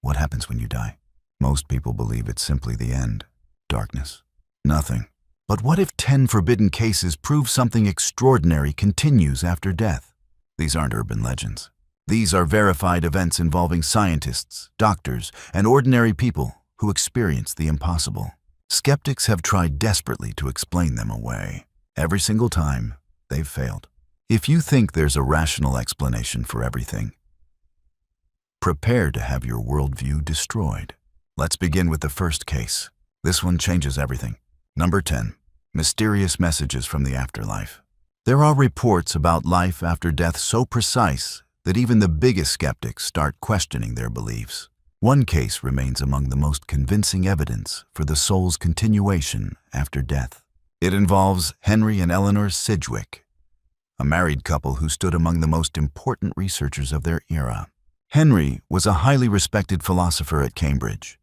What happens when you die? Most people believe it's simply the end. Darkness. Nothing. But what if 10 forbidden cases prove something extraordinary continues after death? These aren't urban legends. These are verified events involving scientists, doctors, and ordinary people who experience the impossible. Skeptics have tried desperately to explain them away. Every single time, they've failed. If you think there's a rational explanation for everything, prepare to have your worldview destroyed. Let's begin with the first case. This one changes everything. Number 10. Mysterious messages from the afterlife. There are reports about life after death so precise that even the biggest skeptics start questioning their beliefs. One case remains among the most convincing evidence for the soul's continuation after death. It involves Henry and Eleanor Sidgwick, a married couple who stood among the most important researchers of their era. Henry was a highly respected philosopher at Cambridge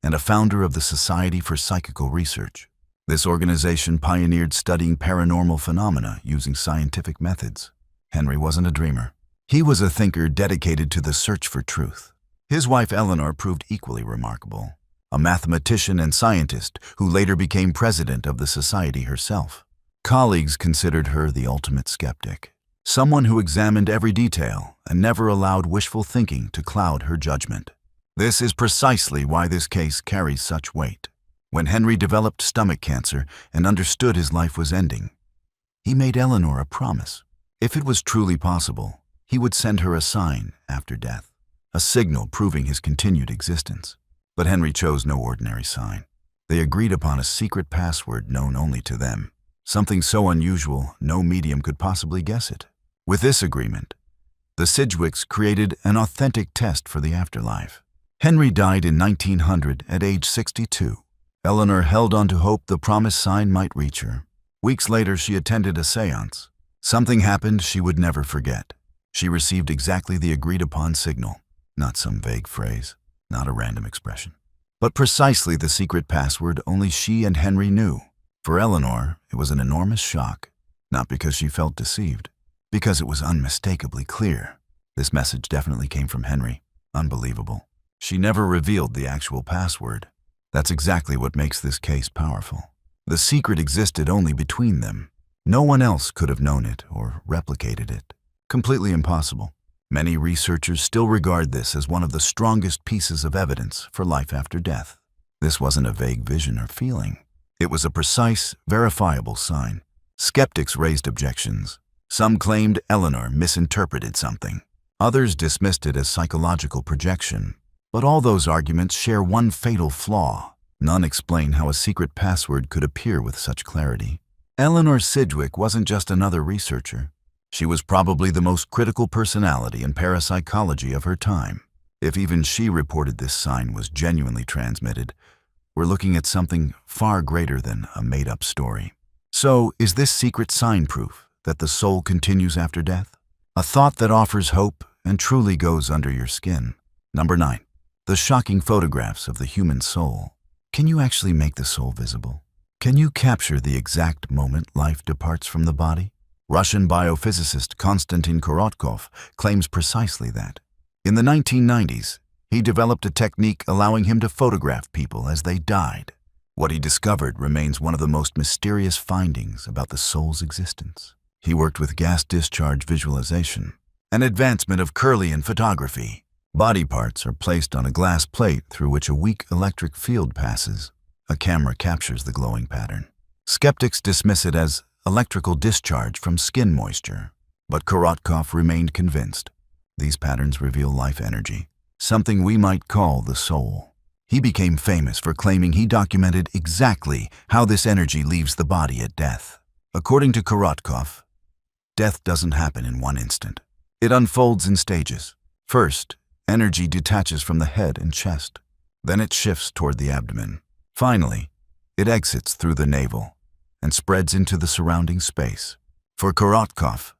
and a founder of the Society for Psychical Research. This organization pioneered studying paranormal phenomena using scientific methods. Henry wasn't a dreamer. He was a thinker dedicated to the search for truth. His wife Eleanor proved equally remarkable, a mathematician and scientist who later became president of the society herself. Colleagues considered her the ultimate skeptic, someone who examined every detail and never allowed wishful thinking to cloud her judgment. This is precisely why this case carries such weight. When Henry developed stomach cancer and understood his life was ending, he made Eleanor a promise. If it was truly possible, he would send her a sign after death, a signal proving his continued existence. But Henry chose no ordinary sign. They agreed upon a secret password known only to them, something so unusual no medium could possibly guess it. With this agreement, the Sidgwicks created an authentic test for the afterlife. Henry died in 1900 at age 62. Eleanor held on to hope the promised sign might reach her. Weeks later, she attended a seance. Something happened she would never forget. She received exactly the agreed-upon signal. Not some vague phrase, not a random expression, but precisely the secret password only she and Henry knew. For Eleanor, it was an enormous shock, not because she felt deceived, because it was unmistakably clear. This message definitely came from Henry. Unbelievable. She never revealed the actual password. That's exactly what makes this case powerful. The secret existed only between them. No one else could have known it or replicated it. Completely impossible. Many researchers still regard this as one of the strongest pieces of evidence for life after death. This wasn't a vague vision or feeling. It was a precise, verifiable sign. Skeptics raised objections. Some claimed Eleanor misinterpreted something. Others dismissed it as psychological projection. But all those arguments share one fatal flaw. None explain how a secret password could appear with such clarity. Eleanor Sidgwick wasn't just another researcher. She was probably the most critical personality in parapsychology of her time. If even she reported this sign was genuinely transmitted, we're looking at something far greater than a made-up story. So, is this secret sign proof that the soul continues after death? A thought that offers hope and truly goes under your skin. Number 9. The shocking photographs of the human soul. Can you actually make the soul visible? Can you capture the exact moment life departs from the body? Russian biophysicist Konstantin Korotkov claims precisely that. In the 1990s, he developed a technique allowing him to photograph people as they died. What he discovered remains one of the most mysterious findings about the soul's existence. He worked with gas discharge visualization, an advancement of Kirlian photography. Body parts are placed on a glass plate through which a weak electric field passes. A camera captures the glowing pattern. Skeptics dismiss it as electrical discharge from skin moisture, but Korotkov remained convinced. These patterns reveal life energy, something we might call the soul. He became famous for claiming he documented exactly how this energy leaves the body at death. According to Korotkov, death doesn't happen in one instant. It unfolds in stages. First, energy detaches from the head and chest. Then it shifts toward the abdomen. Finally, it exits through the navel and spreads into the surrounding space. For Korotkov,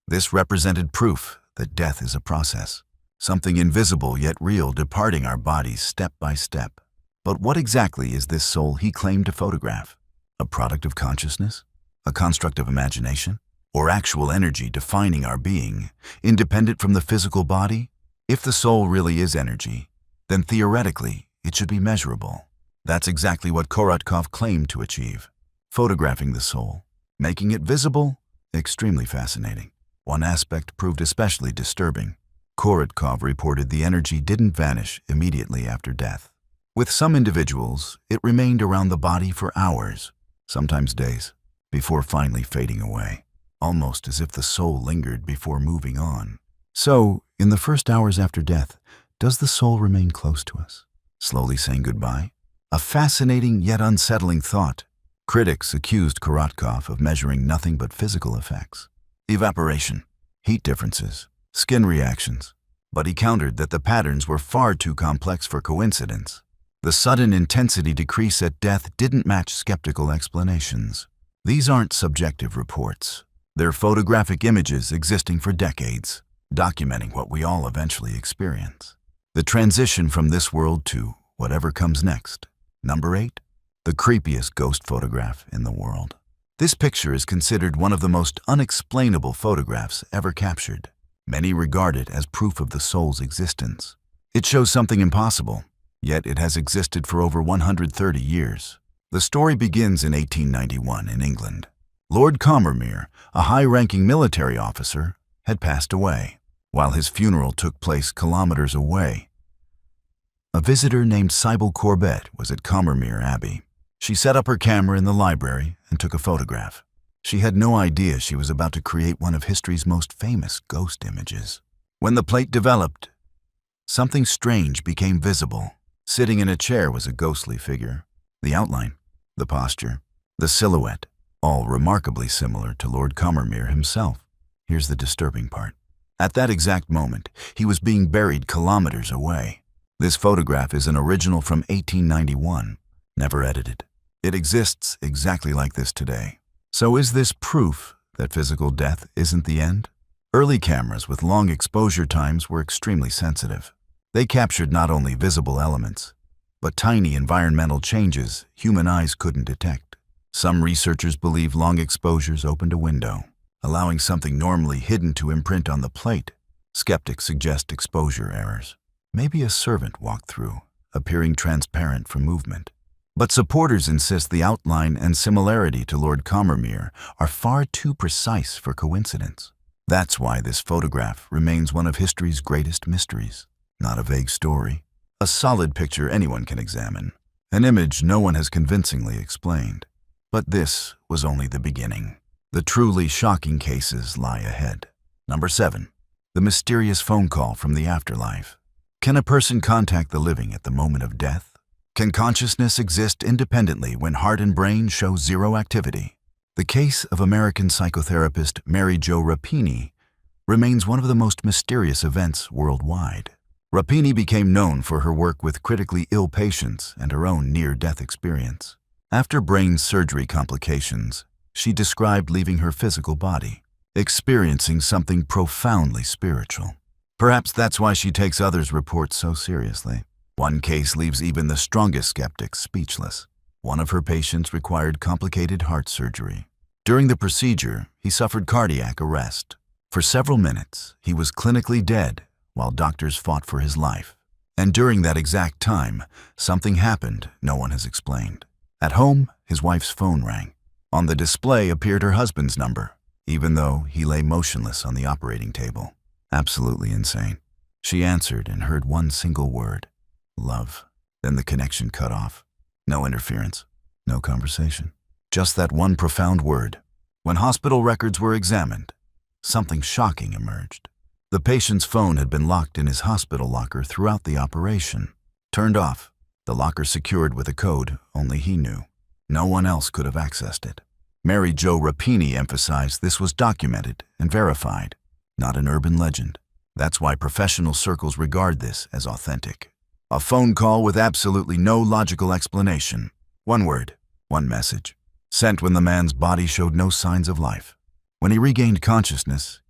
this represented proof that death is a process, something invisible yet real departing our bodies step by step. But what exactly is this soul he claimed to photograph? A product of consciousness? A construct of imagination? Or actual energy defining our being, independent from the physical body? If the soul really is energy, then theoretically, it should be measurable. That's exactly what Korotkov claimed to achieve, photographing the soul, making it visible, extremely fascinating. One aspect proved especially disturbing. Korotkov reported the energy didn't vanish immediately after death. With some individuals, it remained around the body for hours, sometimes days, before finally fading away, almost as if the soul lingered before moving on. So, in the first hours after death, does the soul remain close to us, slowly saying goodbye? A fascinating yet unsettling thought. Critics accused Korotkov of measuring nothing but physical effects: evaporation, heat differences, skin reactions. But he countered that the patterns were far too complex for coincidence. The sudden intensity decrease at death didn't match skeptical explanations. These aren't subjective reports. They're photographic images existing for decades, documenting what we all eventually experience. The transition from this world to whatever comes next. Number 8. The creepiest ghost photograph in the world. This picture is considered one of the most unexplainable photographs ever captured. Many regard it as proof of the soul's existence. It shows something impossible, yet it has existed for over 130 years. The story begins in 1891 in England. Lord Combermere, a high-ranking military officer, had passed away. While his funeral took place kilometers away, a visitor named Sybil Corbett was at Combermere Abbey. She set up her camera in the library and took a photograph. She had no idea she was about to create one of history's most famous ghost images. When the plate developed, something strange became visible. Sitting in a chair was a ghostly figure. The outline, the posture, the silhouette, all remarkably similar to Lord Combermere himself. Here's the disturbing part. At that exact moment, he was being buried kilometers away. This photograph is an original from 1891, never edited. It exists exactly like this today. So is this proof that physical death isn't the end? Early cameras with long exposure times were extremely sensitive. They captured not only visible elements, but tiny environmental changes human eyes couldn't detect. Some researchers believe long exposures opened a window, allowing something normally hidden to imprint on the plate. Skeptics suggest exposure errors. Maybe a servant walked through, appearing transparent from movement. But supporters insist the outline and similarity to Lord Combermere are far too precise for coincidence. That's why this photograph remains one of history's greatest mysteries. Not a vague story, a solid picture anyone can examine, an image no one has convincingly explained. But this was only the beginning. The truly shocking cases lie ahead. Number 7. The mysterious phone call from the afterlife. Can a person contact the living at the moment of death? Can consciousness exist independently when heart and brain show zero activity? The case of American psychotherapist Mary Jo Rapini remains one of the most mysterious events worldwide. Rapini became known for her work with critically ill patients and her own near-death experience. After brain surgery complications, she described leaving her physical body, experiencing something profoundly spiritual. Perhaps that's why she takes others' reports so seriously. One case leaves even the strongest skeptics speechless. One of her patients required complicated heart surgery. During the procedure, he suffered cardiac arrest. For several minutes, he was clinically dead while doctors fought for his life. And during that exact time, something happened no one has explained. At home, his wife's phone rang. On the display appeared her husband's number, even though he lay motionless on the operating table. Absolutely insane. She answered and heard one single word: love. Then the connection cut off. No interference, no conversation. Just that one profound word. When hospital records were examined, something shocking emerged. The patient's phone had been locked in his hospital locker throughout the operation. Turned off, the locker secured with a code only he knew. No one else could have accessed it. Mary Jo Rapini emphasized this was documented and verified, not an urban legend. That's why professional circles regard this as authentic. A phone call with absolutely no logical explanation. One word, one message, sent when the man's body showed no signs of life. When he regained consciousness,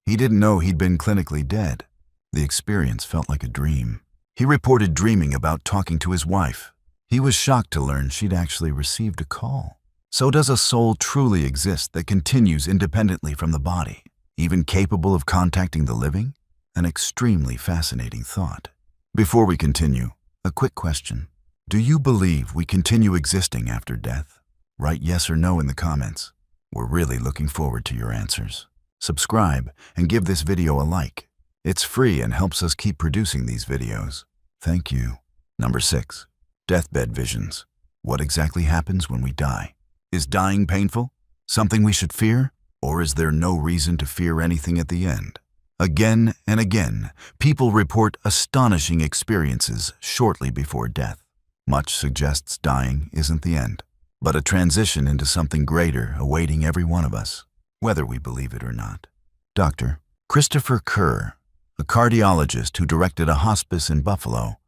he didn't know he'd been clinically dead. The experience felt like a dream. He reported dreaming about talking to his wife. He was shocked to learn she'd actually received a call. So does a soul truly exist that continues independently from the body, even capable of contacting the living? An extremely fascinating thought. Before we continue, a quick question. Do you believe we continue existing after death? Write yes or no in the comments. We're really looking forward to your answers. Subscribe and give this video a like. It's free and helps us keep producing these videos. Thank you. Number 6. Deathbed visions. What exactly happens when we die? Is dying painful? Something we should fear? Or is there no reason to fear anything at the end? Again and again, people report astonishing experiences shortly before death. Much suggests dying isn't the end, but a transition into something greater awaiting every one of us, whether we believe it or not. Dr. Christopher Kerr, a cardiologist who directed a hospice in Buffalo,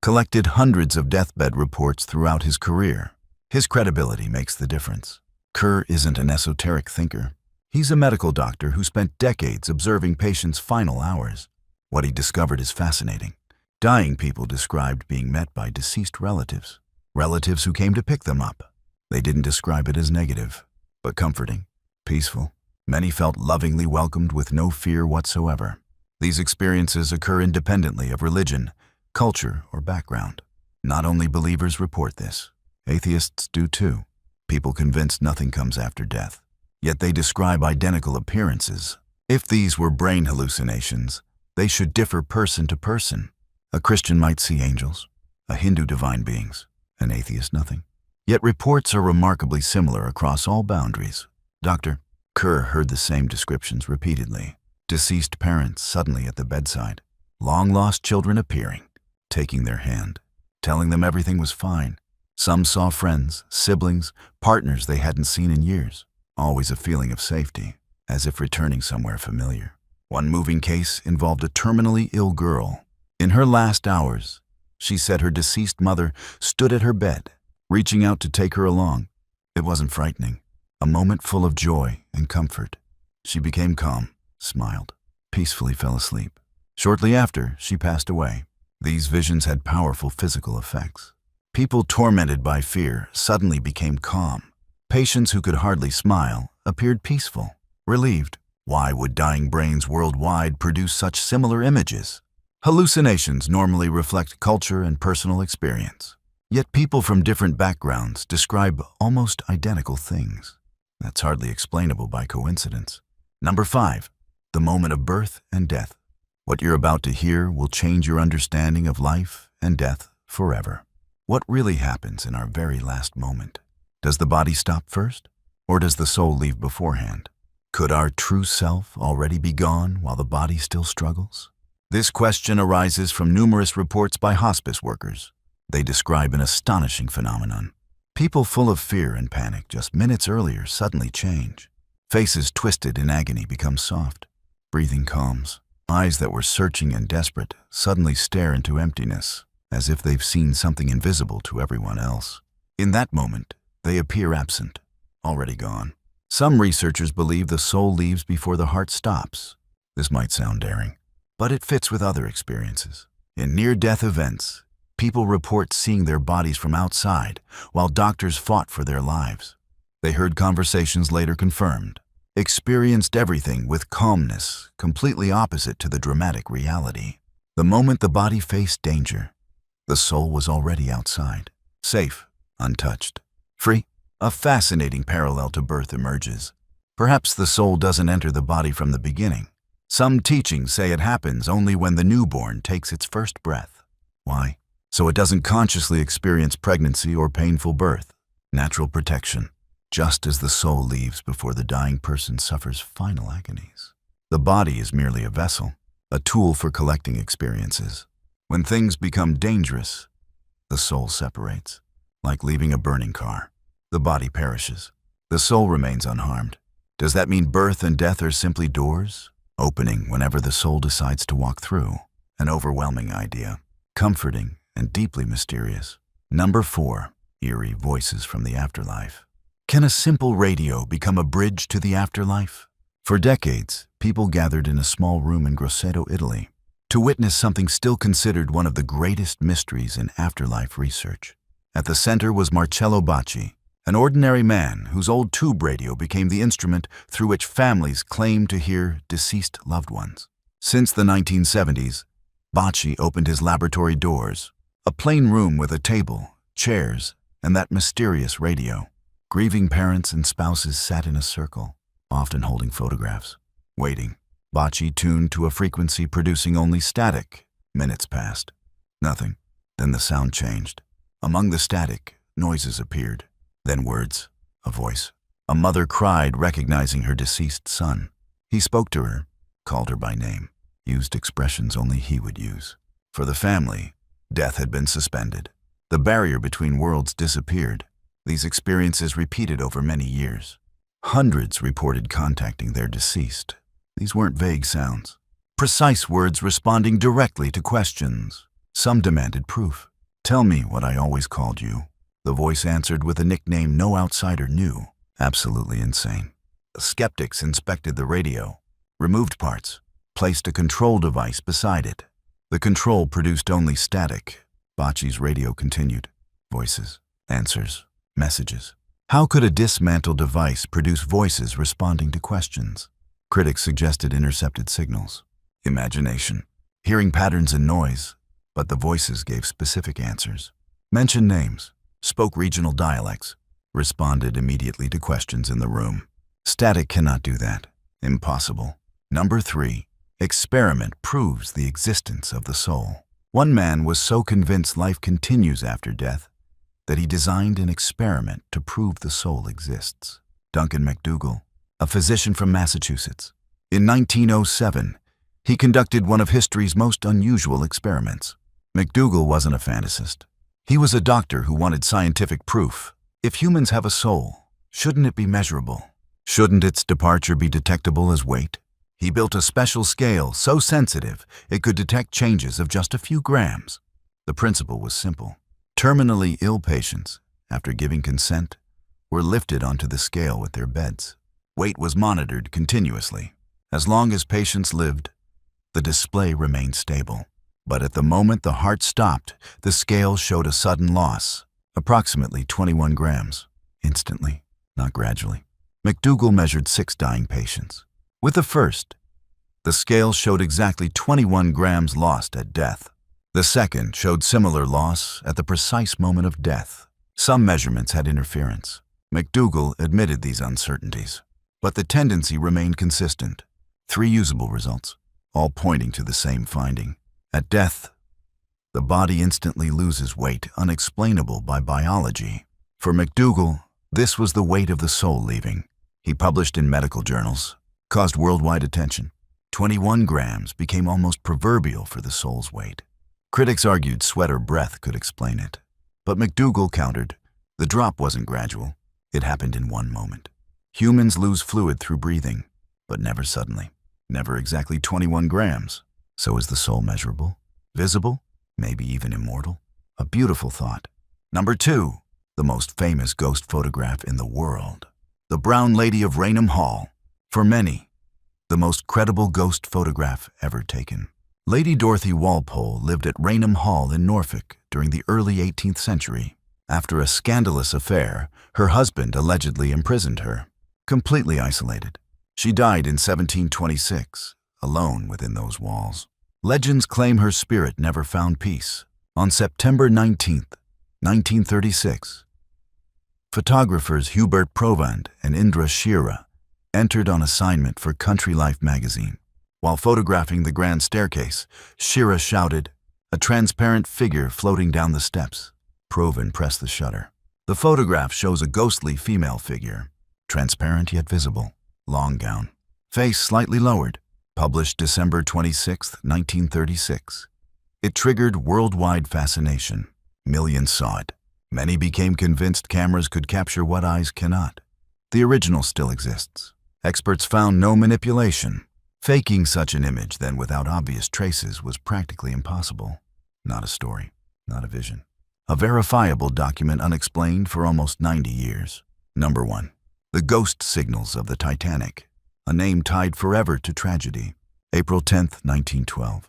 collected hundreds of deathbed reports throughout his career. His credibility makes the difference. Kerr isn't an esoteric thinker. He's a medical doctor who spent decades observing patients' final hours. What he discovered is fascinating. Dying people described being met by deceased relatives who came to pick them up. They didn't describe it as negative, but comforting, peaceful. Many felt lovingly welcomed with no fear whatsoever. These experiences occur independently of religion, culture, or background. Not only believers report this, atheists do too. People convinced nothing comes after death. Yet they describe identical appearances. If these were brain hallucinations, they should differ person to person. A Christian might see angels, a Hindu divine beings, an atheist nothing. Yet reports are remarkably similar across all boundaries. Dr. Kerr heard the same descriptions repeatedly. Deceased parents suddenly at the bedside, long-lost children appearing, taking their hand, telling them everything was fine. Some saw friends, siblings, partners they hadn't seen in years. Always a feeling of safety, as if returning somewhere familiar. One moving case involved a terminally ill girl. In her last hours, she said her deceased mother stood at her bed, reaching out to take her along. It wasn't frightening, a moment full of joy and comfort. She became calm, smiled, peacefully fell asleep. Shortly after, she passed away. These visions had powerful physical effects. People tormented by fear suddenly became calm. Patients who could hardly smile appeared peaceful, relieved. Why would dying brains worldwide produce such similar images? Hallucinations normally reflect culture and personal experience. Yet people from different backgrounds describe almost identical things. That's hardly explainable by coincidence. Number 5. The moment of birth and death. What you're about to hear will change your understanding of life and death forever. What really happens in our very last moment? Does the body stop first, or does the soul leave beforehand? Could our true self already be gone while the body still struggles? This question arises from numerous reports by hospice workers. They describe an astonishing phenomenon. People full of fear and panic just minutes earlier suddenly change. Faces twisted in agony become soft. Breathing calms. Eyes that were searching and desperate suddenly stare into emptiness, as if they've seen something invisible to everyone else. In that moment, they appear absent, already gone. Some researchers believe the soul leaves before the heart stops. This might sound daring, but it fits with other experiences. In near-death events, people report seeing their bodies from outside while doctors fought for their lives. They heard conversations later confirmed, experienced everything with calmness, completely opposite to the dramatic reality. The moment the body faced danger, the soul was already outside, safe, untouched, free. A fascinating parallel to birth emerges. Perhaps the soul doesn't enter the body from the beginning. Some teachings say it happens only when the newborn takes its first breath. Why? So it doesn't consciously experience pregnancy or painful birth. Natural protection, just as the soul leaves before the dying person suffers final agonies. The body is merely a vessel, a tool for collecting experiences. When things become dangerous, the soul separates, like leaving a burning car. The body perishes. The soul remains unharmed. Does that mean birth and death are simply doors, opening whenever the soul decides to walk through? An overwhelming idea, comforting and deeply mysterious. Number 4. Eerie voices from the afterlife. Can a simple radio become a bridge to the afterlife? For decades, people gathered in a small room in Grosseto, Italy, to witness something still considered one of the greatest mysteries in afterlife research. At the center was Marcello Bacci, an ordinary man whose old tube radio became the instrument through which families claimed to hear deceased loved ones. Since the 1970s, Bocci opened his laboratory doors. A plain room with a table, chairs, and that mysterious radio. Grieving parents and spouses sat in a circle, often holding photographs, waiting. Bocci tuned to a frequency producing only static. Minutes passed. Nothing. Then the sound changed. Among the static, noises appeared. Then words. A voice. A mother cried, recognizing her deceased son. He spoke to her, called her by name, used expressions only he would use. For the family, death had been suspended. The barrier between worlds disappeared. These experiences repeated over many years. Hundreds reported contacting their deceased. These weren't vague sounds. Precise words responding directly to questions. Some demanded proof. "Tell me what I always called you." The voice answered with a nickname no outsider knew. Absolutely insane. The skeptics inspected the radio, removed parts, placed a control device beside it. The control produced only static. Bocci's radio continued. Voices, answers, messages. How could a dismantled device produce voices responding to questions? Critics suggested intercepted signals. Imagination. Hearing patterns and noise, but the voices gave specific answers. Mentioned names, spoke regional dialects, responded immediately to questions in the room. Static cannot do that. Impossible. Number 3. Experiment proves the existence of the soul. One man was so convinced life continues after death that he designed an experiment to prove the soul exists. Duncan McDougall, a physician from Massachusetts. In 1907, he conducted one of history's most unusual experiments. McDougall wasn't a fantasist. He was a doctor who wanted scientific proof. If humans have a soul, shouldn't it be measurable? Shouldn't its departure be detectable as weight? He built a special scale so sensitive it could detect changes of just a few grams. The principle was simple. Terminally ill patients, after giving consent, were lifted onto the scale with their beds. Weight was monitored continuously. As long as patients lived, the display remained stable. But at the moment the heart stopped, the scale showed a sudden loss, approximately 21 grams, instantly, not gradually. McDougall measured 6 dying patients. With the first, the scale showed exactly 21 grams lost at death. The second showed similar loss at the precise moment of death. Some measurements had interference. McDougall admitted these uncertainties, but the tendency remained consistent. 3 usable results, all pointing to the same finding. At death, the body instantly loses weight unexplainable by biology. For McDougall, this was the weight of the soul leaving. He published in medical journals, caused worldwide attention. 21 grams became almost proverbial for the soul's weight. Critics argued sweat or breath could explain it. But McDougall countered, the drop wasn't gradual. It happened in one moment. Humans lose fluid through breathing, but never suddenly. Never exactly 21 grams. So is the soul measurable? Visible? Maybe even immortal? A beautiful thought. Number 2. The most famous ghost photograph in the world. The Brown Lady of Raynham Hall. For many, the most credible ghost photograph ever taken. Lady Dorothy Walpole lived at Raynham Hall in Norfolk during the early 18th century. After a scandalous affair, her husband allegedly imprisoned her. Completely isolated, she died in 1726, alone within those walls. Legends claim her spirit never found peace. On September 19, 1936, photographers Hubert Provand and Indra Shira entered on assignment for Country Life magazine. While photographing the grand staircase, Shira shouted, "A transparent figure floating down the steps." Provand pressed the shutter. The photograph shows a ghostly female figure, transparent yet visible, long gown, face slightly lowered. Published December 26, 1936. It triggered worldwide fascination. Millions saw it. Many became convinced cameras could capture what eyes cannot. The original still exists. Experts found no manipulation. Faking such an image then without obvious traces was practically impossible. Not a story, not a vision. A verifiable document unexplained for almost 90 years. Number 1. The ghost signals of the Titanic. A name tied forever to tragedy. April 10, 1912.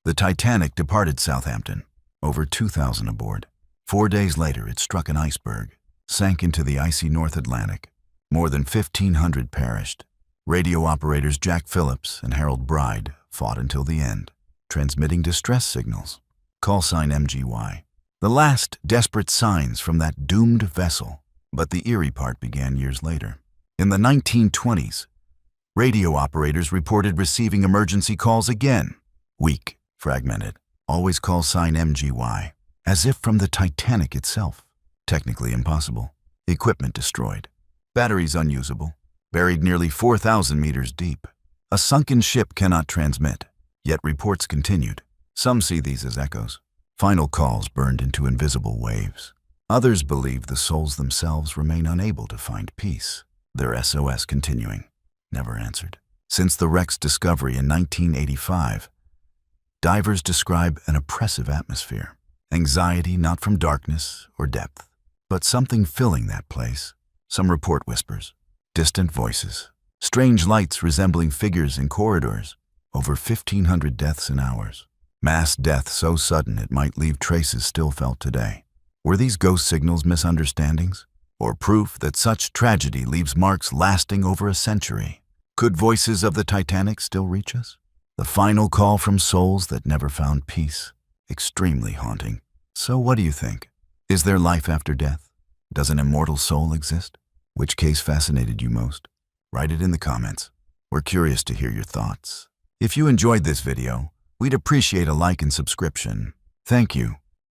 The Titanic departed Southampton, over 2,000 aboard. 4 days later, it struck an iceberg, sank into the icy North Atlantic. More than 1,500 perished. Radio operators Jack Phillips and Harold Bride fought until the end. transmitting distress signals. Call sign MGY. The last desperate signs from that doomed vessel. But the eerie part began years later. In the 1920s, radio operators reported receiving emergency calls again. Weak, fragmented, always call sign MGY, as if from the Titanic itself. Technically impossible. Equipment destroyed. Batteries unusable. Buried nearly 4,000 meters deep. A sunken ship cannot transmit, yet reports continued. Some see these as echoes. Final calls burned into invisible waves. Others believe the souls themselves remain unable to find peace. Their SOS continuing, never answered. Since the wreck's discovery in 1985, divers describe an oppressive atmosphere. Anxiety not from darkness or depth, but something filling that place. Some report whispers, distant voices, strange lights resembling figures in corridors. Over 1,500 deaths in hours. Mass death so sudden it might leave traces still felt today. Were these ghost signals misunderstandings? Or proof that such tragedy leaves marks lasting over a century? Could voices of the Titanic still reach us? The final call from souls that never found peace. Extremely haunting. So what do you think? Is there life after death? Does an immortal soul exist? Which case fascinated you most? Write it in the comments. We're curious to hear your thoughts. If you enjoyed this video, we'd appreciate a like and subscription. Thank you.